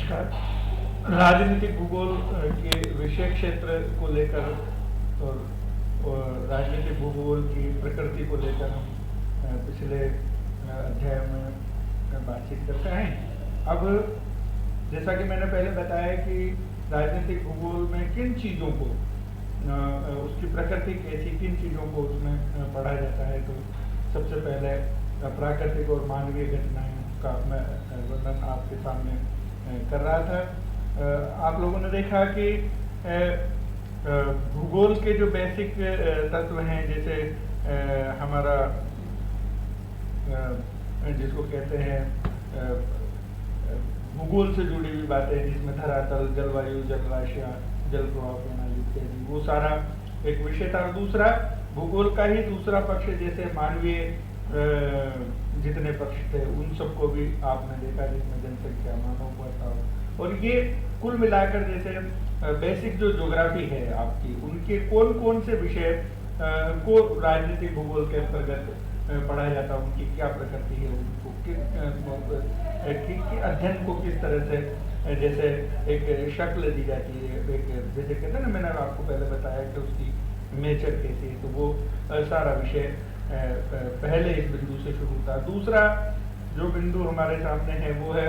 नमस्कार। राजनीतिक भूगोल के विषय क्षेत्र को लेकर और राजनीतिक भूगोल की प्रकृति को लेकर हम पिछले अध्याय में बातचीत करते हैं। अब जैसा कि मैंने पहले बताया कि राजनीतिक भूगोल में किन चीज़ों को उसकी प्रकृति कैसी, किन चीज़ों को उसमें पढ़ा जाता है, तो सबसे पहले प्राकृतिक और मानवीय घटनाएं का मैं वर्णन आपके सामने कर रहा था। आप लोगों ने देखा कि भूगोल के जो बेसिक तत्व हैं, जैसे हमारा जिसको कहते हैं भूगोल से जुड़ी हुई बातें, जिसमें धरातल, जलवायु, जलराशियाँ, जल प्रवाह प्रणाली इत्यादि, वो सारा एक विषय था। दूसरा भूगोल का ही दूसरा पक्ष, जैसे मानवीय जितने पक्ष थे उन सबको भी आपने देखा, जिसमें जनसंख्या, मानव बर्ताव, और ये कुल मिलाकर जैसे बेसिक जो ज्योग्राफी है आपकी, उनके कौन कौन से विषय को राजनीतिक भूगोल के अंतर्गत पढ़ा जाता है, उनकी क्या प्रकृति है, उनको अध्ययन को किस तरह से जैसे एक शक्ल दी जाती है, एक जैसे कहते हैं ना, मैंने आपको पहले बताया कि उसकी नेचर कैसी है, तो वो सारा विषय पहले इस बिंदु से शुरू था। दूसरा जो बिंदु हमारे सामने है वो है,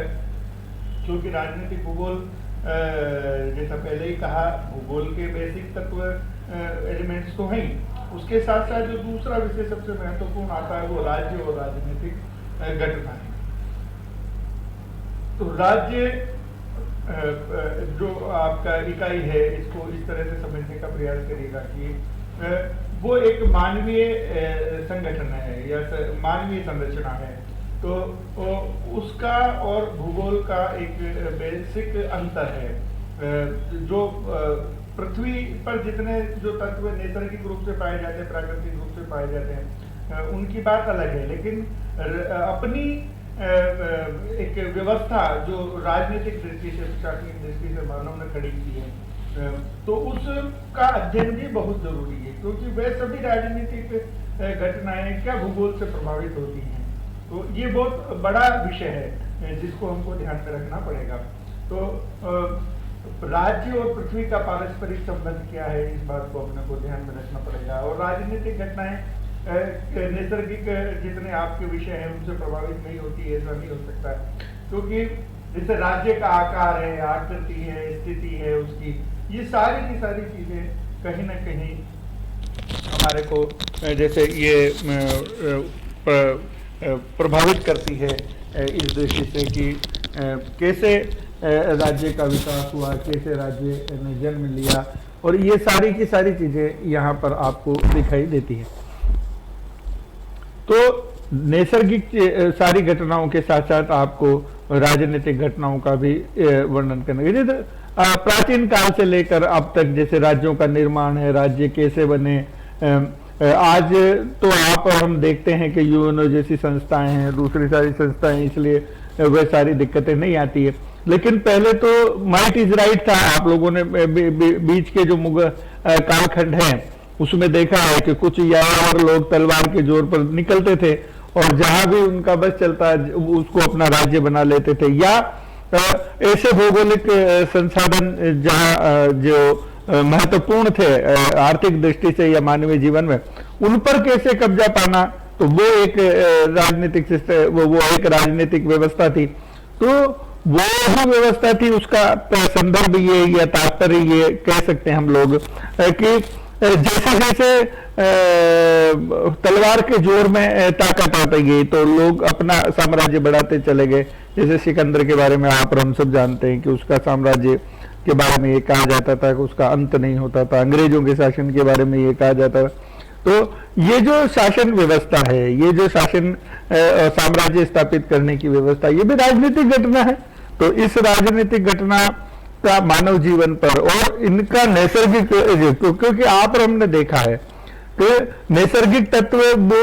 क्योंकि राजनीतिक भूगोल जैसा पहले ही कहा, भूगोल के बेसिक तत्व एलिमेंट्स तो हैं, उसके साथ साथ जो दूसरा विषय सबसे महत्वपूर्ण आता है वो राज्य और राजनीतिक घटनाएं। तो राज्य जो आपका इकाई है, इसको इस तरह से समझने का प्रयास करिएगा कि वो एक मानवीय संगठन है या मानवीय संरचना है, तो उसका और भूगोल का एक बेसिक अंतर है। जो पृथ्वी पर जितने जो तत्व नैसर्गिक रूप से पाए जाते हैं, प्राकृतिक रूप से पाए जाते हैं, उनकी बात अलग है, लेकिन अपनी एक व्यवस्था जो राजनीतिक दृष्टि से, प्रशासनिक दृष्टि से मानव ने खड़ी की है, तो उसका अध्ययन भी बहुत जरूरी है, क्योंकि वह सभी राजनीतिक घटनाएं क्या भूगोल से प्रभावित होती हैं। तो ये बहुत बड़ा विषय है जिसको हमको ध्यान में रखना पड़ेगा। तो राज्य और पृथ्वी का पारस्परिक संबंध क्या है, इस बात को अपने को ध्यान में रखना पड़ेगा। और राजनीतिक घटनाएं नैसर्गिक जितने आपके विषय हैं उनसे प्रभावित नहीं होती, ऐसा नहीं हो सकता, क्योंकि जैसे राज्य का आकार है, आकृति है, स्थिति है उसकी, ये सारी की सारी चीजें कहीं ना कहीं हमारे को जैसे ये प्रभावित करती है इस दृष्टि से कि कैसे राज्य का विकास हुआ, कैसे राज्य ने जन्म लिया, और ये सारी की सारी चीजें यहाँ पर आपको दिखाई देती है। तो नैसर्गिक सारी घटनाओं के साथ साथ आपको राजनीतिक घटनाओं का भी वर्णन करना है। प्राचीन काल से लेकर अब तक जैसे राज्यों का निर्माण है, राज्य कैसे बने, आज तो आप और हम देखते हैं कि यूएनओ जैसी संस्थाएं हैं, दूसरी सारी संस्थाएं, इसलिए वह सारी दिक्कतें नहीं आती है। लेकिन पहले तो माइट इज राइट था। आप लोगों ने बीच के जो मुगल कालखंड है उसमें देखा है कि कुछ यार लोग तलवार के जोर पर निकलते थे और जहां भी उनका बस चलता उसको अपना राज्य बना लेते थे, या ऐसे भौगोलिक संसाधन जहां जो महत्वपूर्ण थे आर्थिक दृष्टि से या मानवीय जीवन में, उन पर कैसे कब्जा पाना, तो वो एक राजनीतिक सिस्टम, वो एक राजनीतिक व्यवस्था थी। तो वो ही व्यवस्था थी, उसका संदर्भ ये या तात्पर्य ये कह सकते हैं हम लोग कि जैसे जैसे तलवार के जोर में ताकत आती गई तो लोग अपना साम्राज्य बढ़ाते चले गए। जैसे सिकंदर के बारे में आप और हम सब जानते हैं कि उसका साम्राज्य के बारे में ये कहा जाता था कि उसका अंत नहीं होता था। अंग्रेजों के शासन के बारे में ये कहा जाता था। तो ये जो शासन व्यवस्था है, ये जो शासन साम्राज्य स्थापित करने की व्यवस्था, ये भी राजनीतिक घटना है। तो इस राजनीतिक घटना का मानव जीवन पर और इनका नैसर्गिक, क्योंकि आप और हमने देखा है कि नैसर्गिक तत्व वो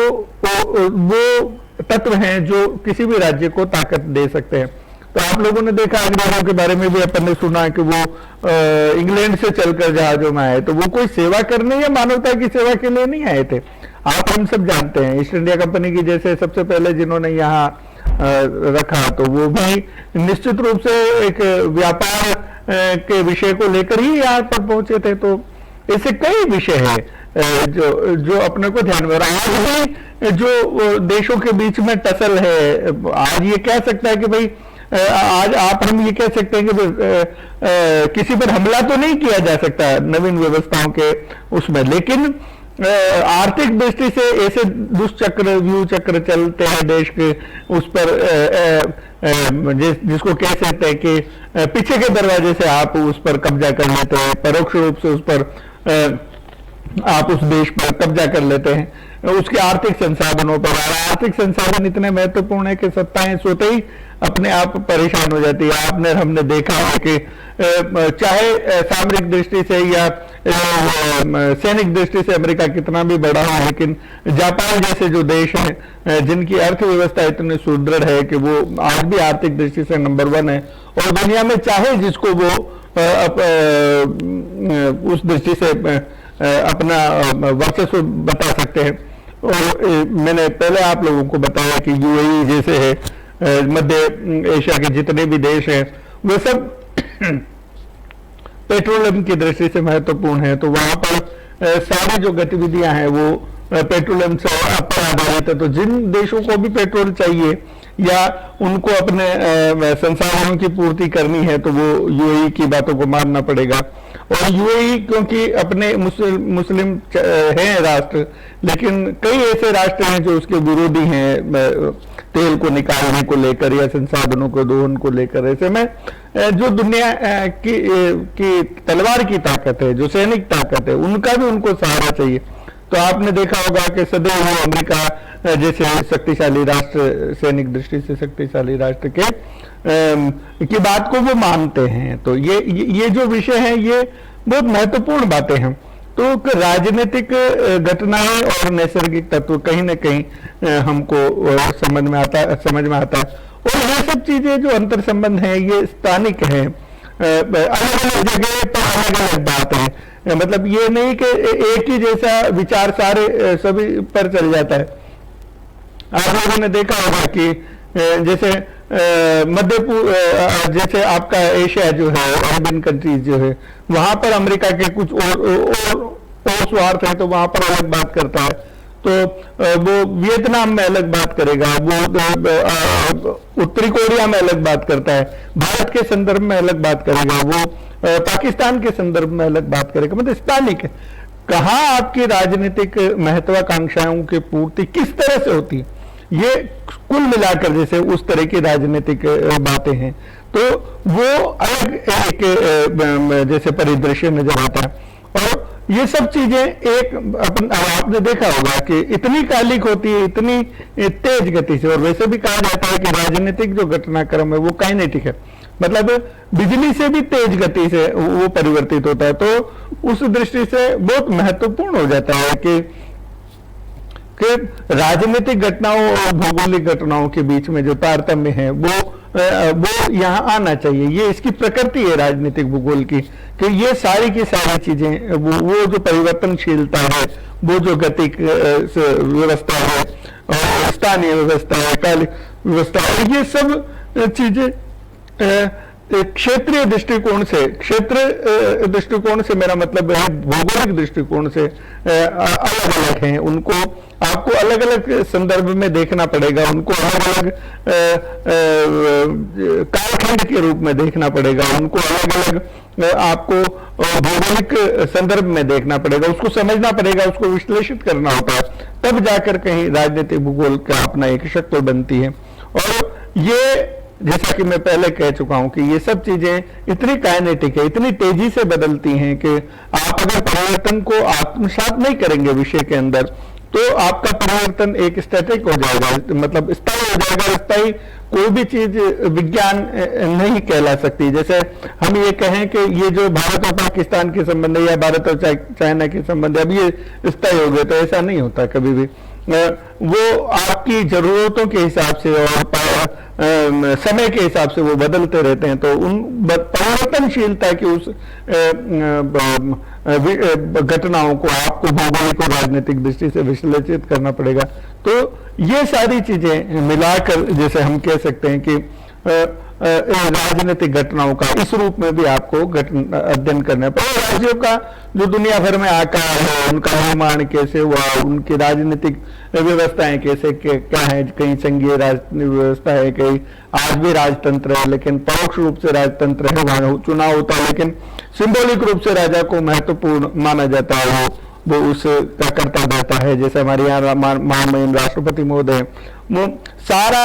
तत्व हैं जो किसी भी राज्य को ताकत दे सकते हैं। तो आप लोगों ने देखा अंग्रेजों के बारे में भी अपन ने सुना कि वो इंग्लैंड से चलकर जहाजों में आए, तो वो कोई सेवा करने या मानवता की सेवा के लिए नहीं आए थे। आप हम सब जानते हैं ईस्ट इंडिया कंपनी की जैसे सबसे पहले जिन्होंने यहाँ रखा, तो वो भी निश्चित रूप से एक व्यापार के विषय को लेकर ही यहाँ पर पहुंचे थे। तो ऐसे कई विषय हैं जो जो अपने को ध्यान में, आज भी जो देशों के बीच में टसल है, आज ये कह सकता है कि भाई आज हम ये कह सकते हैं कि किसी पर हमला तो नहीं किया जा सकता नवीन व्यवस्थाओं के उसमें, लेकिन आर्थिक दृष्टि से ऐसे दुष्चक्र व्यू चक्र चलते हैं देश के, उस पर जिसको कह सकते हैं कि पीछे के दरवाजे से आप उस पर कब्जा कर लेते हैं, परोक्ष रूप से उस पर आप उस देश पर कब्जा कर लेते हैं, उसके आर्थिक संसाधनों पर। आर्थिक संसाधन इतने महत्वपूर्ण है कि सत्ताएं सोते ही अपने आप परेशान हो जाती है। आपने हमने देखा है कि चाहे सामरिक दृष्टि से या सैनिक दृष्टि से अमेरिका कितना भी बड़ा हो, लेकिन जापान जैसे जो देश हैं जिनकी अर्थव्यवस्था इतनी सुदृढ़ है कि वो आज भी आर्थिक दृष्टि से नंबर 1 है, और दुनिया में चाहे जिसको वो उस दृष्टि से अपना वर्चस्व बता सकते हैं। और मैंने पहले आप लोगों को बताया कि यूएई जैसे है, मध्य एशिया के जितने भी देश हैं वे सब पेट्रोलियम की दृष्टि से महत्वपूर्ण है। तो वहां पर सारी जो गतिविधियां हैं वो पेट्रोलियम से पर आधारित है। तो जिन देशों को भी पेट्रोल चाहिए या उनको अपने संसाधनों की पूर्ति करनी है तो वो यूएई की बातों को मानना पड़ेगा। और यूएई क्योंकि अपने मुस्लिम हैं राष्ट्र, लेकिन कई ऐसे राष्ट्र हैं जो उसके विरोधी हैं तेल को निकालने को लेकर या संसाधनों को दोहन को लेकर। ऐसे में जो दुनिया की तलवार की ताकत है, जो सैनिक ताकत है, उनका भी उनको सहारा चाहिए। तो आपने देखा होगा कि सदैव अमेरिका जैसे शक्तिशाली राष्ट्र, सैनिक दृष्टि से शक्तिशाली राष्ट्र के की बात को वो मानते हैं। तो ये जो विषय है ये बहुत महत्वपूर्ण बातें हैं। तो राजनीतिक घटनाएं और नैसर्गिक तत्व कहीं ना कहीं हमको समझ में आता है। और ये सब चीजें जो अंतर संबंध है ये स्थानिक है, अलग अलग जगह पर अलग अलग बात है। मतलब ये नहीं कि एक ही जैसा विचार सारे सभी पर चल जाता है। आप लोगों ने देखा होगा कि जैसे जैसे आपका एशिया जो है, अरबियन कंट्रीज जो है, वहां पर अमेरिका के कुछ और स्वार्थ है तो वहां पर अलग बात करता है। तो वो वियतनाम में अलग बात करेगा, वो उत्तरी कोरिया में अलग बात करता है, भारत के संदर्भ में अलग बात करेगा, वो पाकिस्तान के संदर्भ में अलग बात करेगा। मतलब स्थानिक है। कहाँ आपकी राजनीतिक महत्वाकांक्षाओं की पूर्ति किस तरह से होती है, ये कुल मिलाकर जैसे उस तरह की राजनीतिक बातें हैं तो वो अलग एक जैसे परिदृश्य नजर आता है। और ये सब चीजें एक आपने देखा होगा कि इतनी कालिक होती है, इतनी तेज गति से। और वैसे भी कहा जाता है कि राजनीतिक जो घटनाक्रम है वो काइनेटिक है, मतलब बिजली से भी तेज गति से वो परिवर्तित होता है। तो उस दृष्टि से बहुत महत्वपूर्ण हो जाता है कि राजनीतिक घटनाओं और भौगोलिक घटनाओं के बीच में जो तारतम्य है वो यहाँ आना चाहिए। ये इसकी प्रकृति है राजनीतिक भूगोल की, कि ये सारी की सारी चीजें वो जो परिवर्तनशीलता है, वो जो गतिक व्यवस्था है, स्थानीय व्यवस्था है, कालिक व्यवस्था है, ये सब चीजें क्षेत्रीय दृष्टिकोण से, क्षेत्र दृष्टिकोण से मेरा मतलब है भौगोलिक दृष्टिकोण से अलग अलग हैं। उनको आपको अलग अलग संदर्भ में देखना पड़ेगा, उनको अलग अलग कालखंड के रूप में देखना पड़ेगा, उनको अलग अलग आपको भौगोलिक संदर्भ में देखना पड़ेगा, उसको समझना पड़ेगा, उसको विश्लेषित करना होता है, तब जाकर कहीं राजनीतिक भूगोल का अपना एक शक्ल बनती है। और ये जैसा कि मैं पहले कह चुका हूं कि ये सब चीजें इतनी काइनेटिक है, इतनी तेजी से बदलती हैं कि आप अगर परिवर्तन को आत्मसात नहीं करेंगे विषय के अंदर तो आपका परिवर्तन एक स्टैटिक हो जाएगा, मतलब स्थायी हो जाएगा। स्थायी कोई भी चीज विज्ञान नहीं कहला सकती। जैसे हम ये कहें कि ये जो भारत और पाकिस्तान के संबंध है या भारत और चाइना के संबंध है अब ये स्थायी हो गए, तो ऐसा नहीं होता कभी भी। वो आपकी जरूरतों के हिसाब से और समय के हिसाब से वो बदलते रहते हैं। तो उन परिवर्तनशीलता की उस घटनाओं को आपको भौगोलिक और राजनीतिक दृष्टि से विश्लेषित करना पड़ेगा। तो ये सारी चीजें मिलाकर जैसे हम कह सकते हैं कि राजनीतिक घटनाओं का इस रूप में भी आपको अध्ययन करना पड़ेगा। राज्यों का जो दुनिया भर में आकार है, उनका निर्माण कैसे हुआ, उनकी राजनीतिक व्यवस्थाएं कैसे क्या है, कहीं संघीय व्यवस्था है, कहीं आज भी राजतंत्र है, लेकिन परोक्ष रूप से राजतंत्र है, वहां चुनाव होता है, लेकिन सिंबॉलिक रूप से राजा को महत्वपूर्ण माना जाता है, वो उसका करता रहता है। जैसे हमारे यहाँ महामहिम राष्ट्रपति महोदय, वो सारा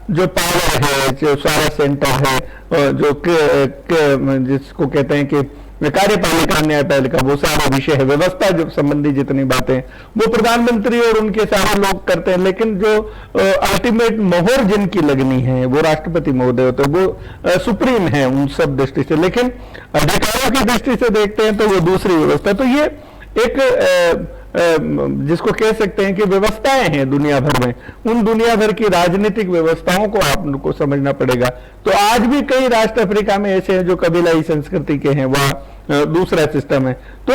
जो पावर है, जो सारा सेंटर है, जो जिसको कहते हैं कि कार्यपालिका न्यायपालिका, वो सारा विषय है, व्यवस्था जो संबंधी जितनी बातें वो प्रधानमंत्री और उनके सारे लोग करते हैं, लेकिन जो अल्टीमेट मोहर जिनकी लगनी है वो राष्ट्रपति महोदय होते हैं, वो सुप्रीम है उन सब दृष्टि से। लेकिन अधिकारों की दृष्टि से देखते हैं तो वो दूसरी व्यवस्था। तो ये एक जिसको कह सकते हैं कि व्यवस्थाएं हैं दुनिया भर में, उन दुनिया भर की राजनीतिक व्यवस्थाओं को आपको समझना पड़ेगा। तो आज भी कई राष्ट्र अफ्रीका में ऐसे हैं जो कबीलाई संस्कृति के हैं, वह दूसरा सिस्टम है। तो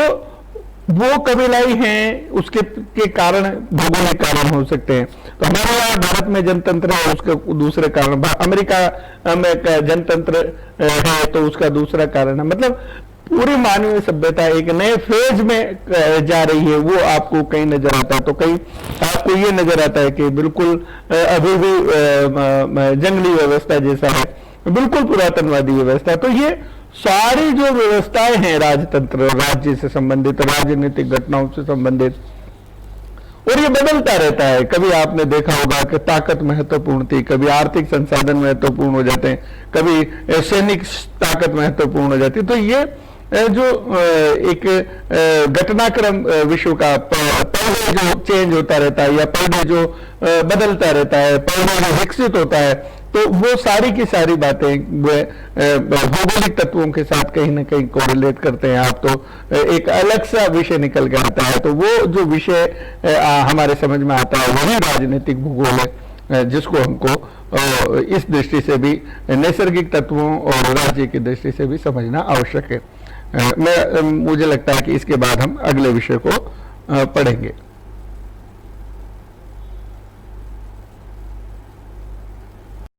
वो कबीलाई हैं, उसके के कारण भौगोलिक कारण हो सकते हैं। तो हमारे यहाँ भारत में जनतंत्र है, उसके दूसरे कारण, अमेरिका में जनतंत्र है तो उसका दूसरा कारण है। मतलब पूरी मानवीय सभ्यता एक नए फेज में जा रही है, वो आपको कहीं नजर आता है। तो कहीं आपको ये नजर आता है कि बिल्कुल अभी भी जंगली व्यवस्था जैसा है, बिल्कुल पुरातनवादी व्यवस्था। तो ये सारी जो व्यवस्थाएं हैं राजतंत्र, राज्य से संबंधित, राजनीतिक घटनाओं से संबंधित, और ये बदलता रहता है। कभी आपने देखा होगा कि ताकत महत्वपूर्ण थी, कभी आर्थिक संसाधन महत्वपूर्ण हो जाते हैं, कभी सैनिक ताकत महत्वपूर्ण हो जाती है। तो ये जो एक घटनाक्रम विश्व का पहले जो चेंज होता रहता है, या पहले जो बदलता रहता है, पहले जो विकसित होता है, तो वो सारी की सारी बातें भौगोलिक तत्वों के साथ कहीं ना कहीं कोरिलेट करते हैं आप। तो एक अलग सा विषय निकल के आता है। तो वो जो विषय हमारे समझ में आता है वही राजनीतिक भूगोल है, जिसको हमको इस दृष्टि से भी, नैसर्गिक तत्वों और राज्य की दृष्टि से भी समझना आवश्यक है। मुझे लगता है कि इसके बाद हम अगले विषय को पढ़ेंगे।